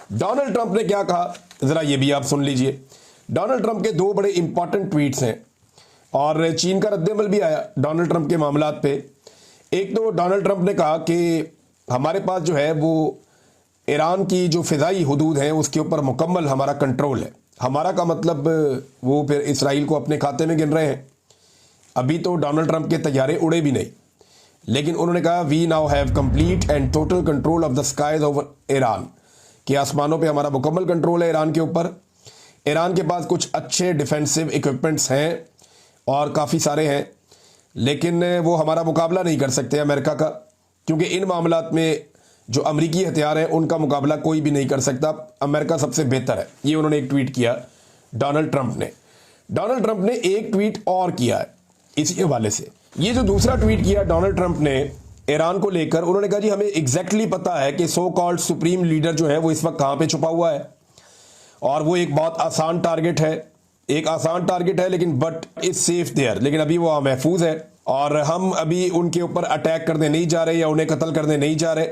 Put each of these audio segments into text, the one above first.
Donald Trump ने क्या कहा, जरा ये भी आप सुन लीजिए। डोनाल्ड ट्रंप के दो बड़े इंपॉर्टेंट ट्वीट्स हैं और चीन का रद्देमल भी आया डोनाल्ड ट्रंप के मामलात पे। एक तो डोनाल्ड ट्रंप ने कहा कि हमारे पास जो है वो ईरान की जो फिजाई हदूद है उसके ऊपर मुकम्मल हमारा कंट्रोल है। हमारा का मतलब वो फिर इसराइल को अपने खाते में गिन रहे हैं। अभी तो डोनाल्ड ट्रंप के तैयारे उड़े भी नहीं, लेकिन उन्होंने कहा we now have complete and total control of the skies over Iran, कि आसमानों पे हमारा मुकम्मल कंट्रोल है ईरान के ऊपर। ईरान के पास कुछ अच्छे डिफेंसिव इक्विपमेंट्स हैं और काफ़ी सारे हैं, लेकिन वो हमारा मुकाबला नहीं कर सकते अमेरिका का, क्योंकि इन मामलात में जो अमरीकी हथियार हैं उनका मुकाबला कोई भी नहीं कर सकता। अमेरिका सबसे बेहतर है। ये उन्होंने एक ट्वीट किया डोनाल्ड ट्रंप ने। डोनाल्ड ट्रंप ने एक ट्वीट और किया है इसी हवाले से। ये जो दूसरा ट्वीट किया डोनाल्ड ट्रंप ने ईरान को लेकर, उन्होंने कहा जी हमें एग्जैक्टली पता है कि सो कॉल्ड सुप्रीम लीडर जो है वो इस वक्त कहाँ पे छुपा हुआ है, और वो एक बहुत आसान टारगेट है, एक आसान टारगेट है, लेकिन बट इज सेफ देयर, लेकिन अभी वो महफूज है और हम अभी उनके ऊपर अटैक करने नहीं जा रहे या उन्हें कत्ल करने नहीं जा रहे।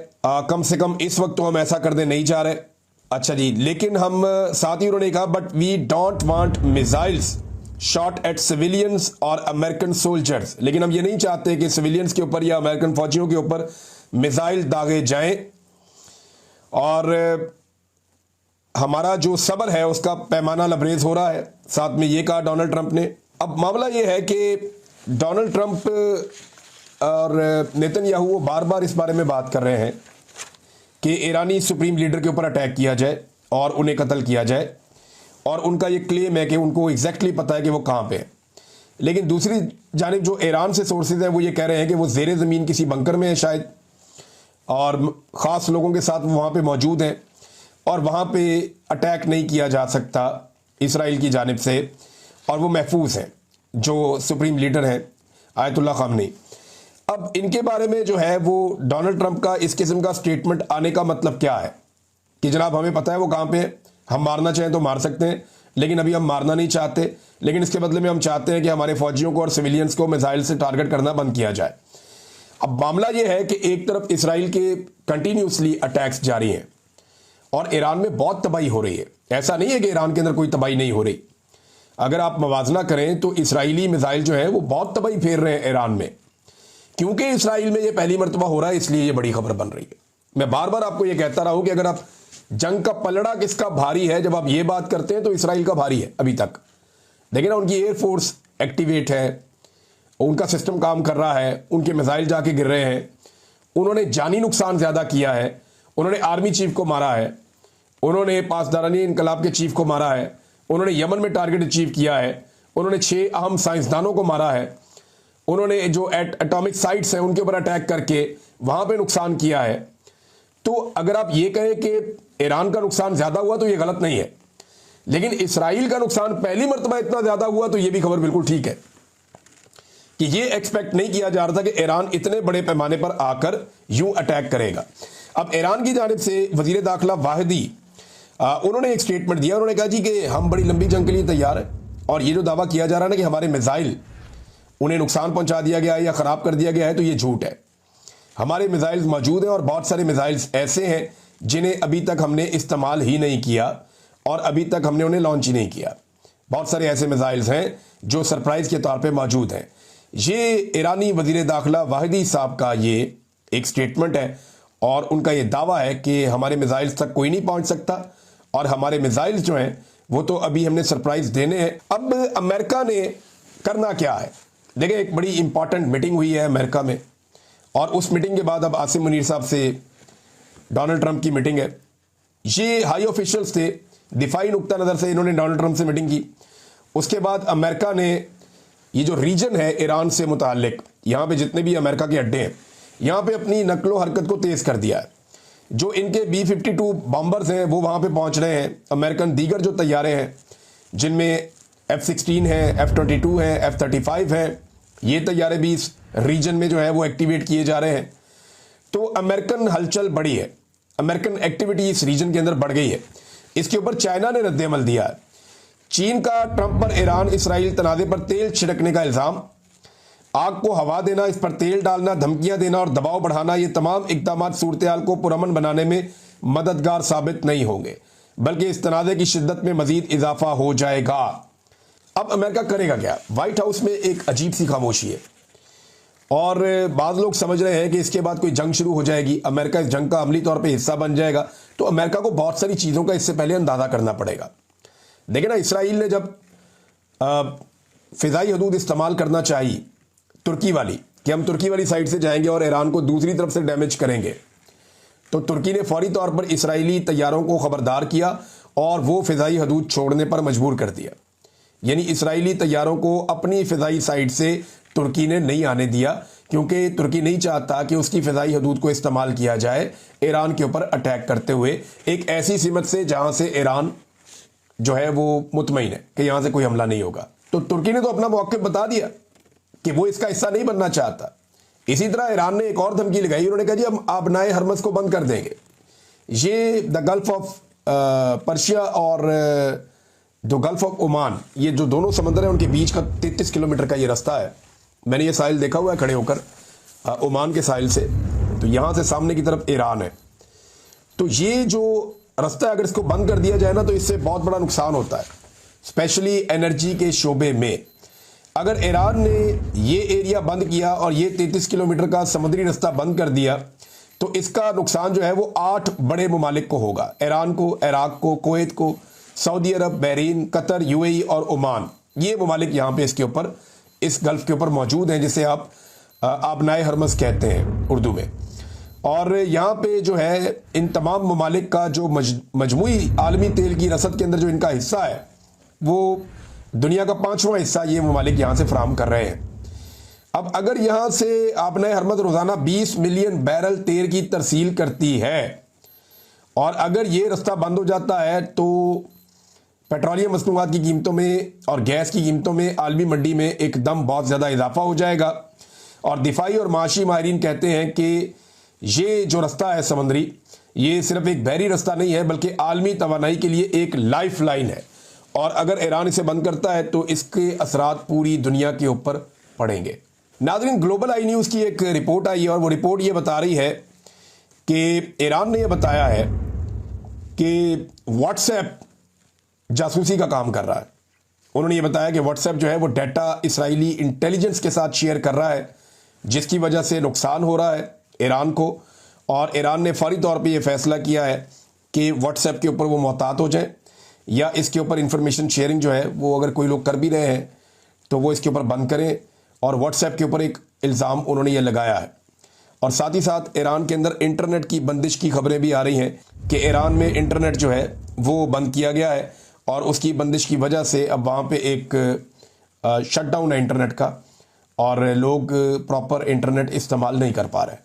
कम से कम इस वक्त तो हम ऐसा करने नहीं जा रहे। अच्छा जी, लेकिन हम साथ ही उन्होंने कहा but we don't want missiles shot at civilians और अमेरिकन सोल्जर्स, लेकिन हम ये नहीं चाहते कि सिविलियंस के ऊपर या अमेरिकन फौजियों के ऊपर मिसाइल दागे जाएं, और हमारा जो सब्र है उसका पैमाना लबरेज हो रहा है। साथ में ये कहा डोनाल्ड ट्रंप ने। अब मामला ये है कि डोनाल्ड ट्रंप और नेतन्याहू वो बार बार इस बारे में बात कर रहे हैं कि ईरानी सुप्रीम लीडर के ऊपर अटैक किया जाए और उन्हें कत्ल किया जाए, और उनका ये क्लेम है कि उनको एग्जैक्टली पता है कि वो कहाँ पे है। लेकिन दूसरी जानिब जो ईरान से सोर्सेज हैं वो ये कह रहे हैं कि वो ज़ेरे ज़मीन किसी बंकर में है शायद, और ख़ास लोगों के साथ वो वहाँ पे मौजूद हैं और वहाँ पे अटैक नहीं किया जा सकता इसराइल की जानिब से, और वो महफूज हैं जो सुप्रीम लीडर हैं आयतुल्ला खामनी। अब इनके बारे में जो है वो डोनाल्ड ट्रंप का इस किस्म का स्टेटमेंट आने का मतलब क्या है कि जनाब हमें पता है वो कहाँ पे है, हम मारना चाहें तो मार सकते हैं, लेकिन अभी हम मारना नहीं चाहते, लेकिन इसके बदले में हम चाहते हैं कि हमारे फौजियों को और सिविलियंस को मिसाइल से टारगेट करना बंद किया जाए। अब मामला यह है कि एक तरफ इसराइल के कंटिन्यूसली अटैक्स जारी हैं और ईरान में बहुत तबाही हो रही है। ऐसा नहीं है कि ईरान के अंदर कोई तबाही नहीं हो रही। अगर आप मवाजना करें तो इसराइली मिसाइल जो है वो बहुत तबाही फेर रहे हैं ईरान में। क्योंकि इसराइल में ये पहली मरतबा हो रहा है इसलिए ये बड़ी खबर बन रही है। मैं बार बार आपको ये कहता रहा हूं कि अगर आप जंग का पलड़ा किसका भारी है, जब आप ये बात करते हैं तो इसराइल का भारी है अभी तक। देखिए ना, उनकी एयरफोर्स एक्टिवेट है, उनका सिस्टम काम कर रहा है, उनके मिसाइल जाके गिर रहे हैं, उन्होंने जानी नुकसान ज़्यादा किया है, उन्होंने आर्मी चीफ को मारा है, उन्होंने पासदारानी इनकलाब के चीफ को मारा है, उन्होंने यमन में टारगेट अचीव किया है, उन्होंने 6 अहम साइंसदानों को मारा है, उन्होंने जो एटॉमिक साइट्स हैं उनके ऊपर अटैक करके वहाँ पे नुकसान किया है। तो अगर आप ये कहें कि ईरान का नुकसान ज़्यादा हुआ तो ये गलत नहीं है, लेकिन इसराइल का नुकसान पहली मरतबा इतना ज़्यादा हुआ तो ये भी खबर बिल्कुल ठीक है कि ये एक्सपेक्ट नहीं किया जा रहा था कि ईरान इतने बड़े पैमाने पर आकर यूं अटैक करेगा। अब ईरान की जानिब से वजीर दाखिला वाहिदी उन्होंने एक स्टेटमेंट दिया। उन्होंने कहा जी कि हम बड़ी लंबी जंग के लिए तैयार हैं, और ये जो दावा किया जा रहा है ना कि हमारे मिसाइल उन्हें नुकसान पहुंचा दिया गया है या ख़राब कर दिया गया है, तो ये झूठ है। हमारे मिसाइल्स मौजूद हैं और बहुत सारे मिसाइल्स ऐसे हैं जिन्हें अभी तक हमने इस्तेमाल ही नहीं किया और अभी तक हमने उन्हें लॉन्च ही नहीं किया। बहुत सारे ऐसे मिसाइल्स हैं जो सरप्राइज़ के तौर पर मौजूद हैं। ये ईरानी वजीर दाखिला वाहिदी साहब का ये एक स्टेटमेंट है और उनका ये दावा है कि हमारे मिसाइल्स तक कोई नहीं पहुंच सकता और हमारे मिसाइल्स जो हैं वो तो अभी हमने सरप्राइज देने हैं। अब अमेरिका ने करना क्या है, देखिए एक बड़ी इंपॉर्टेंट मीटिंग हुई है अमेरिका में, और उस मीटिंग के बाद अब आसिम मुनीर साहब से डोनाल्ड ट्रंप की मीटिंग है। ये हाई ऑफिशियल्स थे, दिफाई नुक्ता नज़र से इन्होंने डोनाल्ड ट्रंप से मीटिंग की। उसके बाद अमेरिका ने ये जो रीजन है ईरान से मुताल्लिक, यहाँ पे जितने भी अमेरिका के अड्डे हैं यहाँ पे अपनी नकलो हरकत को तेज़ कर दिया है। जो इनके B-52 बॉम्बर्स हैं वो वहाँ पे पहुँच रहे हैं। अमेरिकन दीगर जो तैयारे हैं जिनमें F-16 है, F-22 है, F-35 है, ये तैयारे भी इस रीजन में जो है वो एक्टिवेट किए जा रहे हैं। तो अमेरिकन हलचल बढ़ी है, अमेरिकन एक्टिविटी इस रीजन के अंदर बढ़ गई है। इसके ऊपर चाइना ने रद्देमल दिया है। चीन का ट्रंप पर ईरान इसराइल तनाज़े पर तेल छिड़कने का इल्ज़ाम, आग को हवा देना, इस पर तेल डालना, धमकियां देना और दबाव बढ़ाना, ये तमाम इक़दामात सूरत हाल को पुरअमन बनाने में मददगार साबित नहीं होंगे, बल्कि इस तनाज़े की शिद्दत में मजीद इजाफा हो जाएगा। अब अमेरिका करेगा क्या? व्हाइट हाउस में एक अजीब सी खामोशी है और बाद लोग समझ रहे हैं कि इसके बाद कोई जंग शुरू हो जाएगी, अमेरिका इस जंग का अमली तौर पे हिस्सा बन जाएगा। तो अमेरिका को बहुत सारी चीज़ों का इससे पहले अंदाज़ा करना पड़ेगा। देखिए ना, इसराइल ने जब फ़िज़ाई हदूद इस्तेमाल करना चाहिए तुर्की वाली, कि हम तुर्की वाली साइड से जाएंगे और ईरान को दूसरी तरफ से डैमेज करेंगे, तो तुर्की ने फौरी तौर पर इसराइली तैयारों को खबरदार किया और वो फ़िज़ाई हदूद छोड़ने पर मजबूर कर दिया। यानी इसराइली तैयारों को अपनी फ़िज़ाई साइड से तुर्की ने नहीं आने दिया, क्योंकि तुर्की नहीं चाहता कि उसकी फ़िज़ाई हदूद को इस्तेमाल किया जाए ईरान के ऊपर अटैक करते हुए एक ऐसी सीमत से जहां से ईरान जो है वो मुतमईन है कि यहां से कोई हमला नहीं होगा। तो तुर्की ने तो अपना मौक़िफ़ बता दिया कि वो इसका हिस्सा नहीं बनना चाहता। इसी तरह ईरान ने एक और धमकी लगाई, उन्होंने कहा जी हम आबनाए हरमज़ को बंद कर देंगे। ये द गल्फ ऑफ पर्शिया और जो गल्फ ऑफ ओमान, ये जो दोनों समंदर हैं उनके बीच का 33 किलोमीटर का ये रास्ता है। मैंने ये साहिल देखा हुआ है खड़े होकर ओमान के साहिल से, तो यहाँ से सामने की तरफ ईरान है। तो ये जो रास्ता है अगर इसको बंद कर दिया जाए ना, तो इससे बहुत बड़ा नुकसान होता है, स्पेशली एनर्जी के शोबे में। अगर ईरान ने ये एरिया बंद किया और ये 33 किलोमीटर का समुद्री रास्ता बंद कर दिया, तो इसका नुकसान जो है वो 8 बड़े ममालिक को होगा। ईरान को, इराक को, कुवैत को, सऊदी अरब, बहरीन, कतर, यूएई और ओमान, ये ममालिक यहाँ पे इसके ऊपर, इस गल्फ के ऊपर मौजूद हैं, जिसे आप आबनाए हरमज़ कहते हैं उर्दू में। और यहाँ पे जो है इन तमाम ममालिक का जो मजमूई आलमी तेल की रसद के अंदर जो इनका हिस्सा है, वो दुनिया का 5वां हिस्सा ये ममालिक यहाँ से फराहम कर रहे हैं। अब अगर यहाँ से आबनाए हरमज़ रोज़ाना 20 मिलियन बैरल तेल की तरसील करती है और अगर ये रास्ता बंद हो जाता है, तो पेट्रोलियम मसनूआत की कीमतों में और गैस की कीमतों में आलमी मंडी में एकदम बहुत ज़्यादा इजाफा हो जाएगा। और दिफाई और माशी माहिरीन कहते हैं कि ये जो रास्ता है समुद्री, ये सिर्फ एक बहरी रास्ता नहीं है, बल्कि आलमी तवानाई के लिए एक लाइफ लाइन है। और अगर ईरान इसे बंद करता है तो इसके असरात पूरी दुनिया के ऊपर पड़ेंगे। नाज़रीन, ग्लोबल आई न्यूज़ की एक रिपोर्ट आई है और वो रिपोर्ट ये बता रही है कि ईरान ने यह बताया है कि व्हाट्सएप जासूसी का काम कर रहा है। उन्होंने ये बताया कि व्हाट्सएप जो है वो डाटा इसराइली इंटेलिजेंस के साथ शेयर कर रहा है, जिसकी वजह से नुकसान हो रहा है ईरान को। और ईरान ने फौरी तौर पे ये फैसला किया है कि व्हाट्सएप के ऊपर वो मोहतात हो जाए, या इसके ऊपर इंफॉर्मेशन शेयरिंग जो है वो अगर कोई लोग कर भी रहे हैं तो वो इसके ऊपर बंद करें। और व्हाट्सएप के ऊपर एक इल्ज़ाम उन्होंने ये लगाया है। और साथ ही साथ ईरान के अंदर इंटरनेट की बंदिश की खबरें भी आ रही हैं कि ईरान में इंटरनेट जो है वो बंद किया गया है और उसकी बंदिश की वजह से अब वहाँ पे एक शटडाउन है इंटरनेट का और लोग प्रॉपर इंटरनेट इस्तेमाल नहीं कर पा रहे।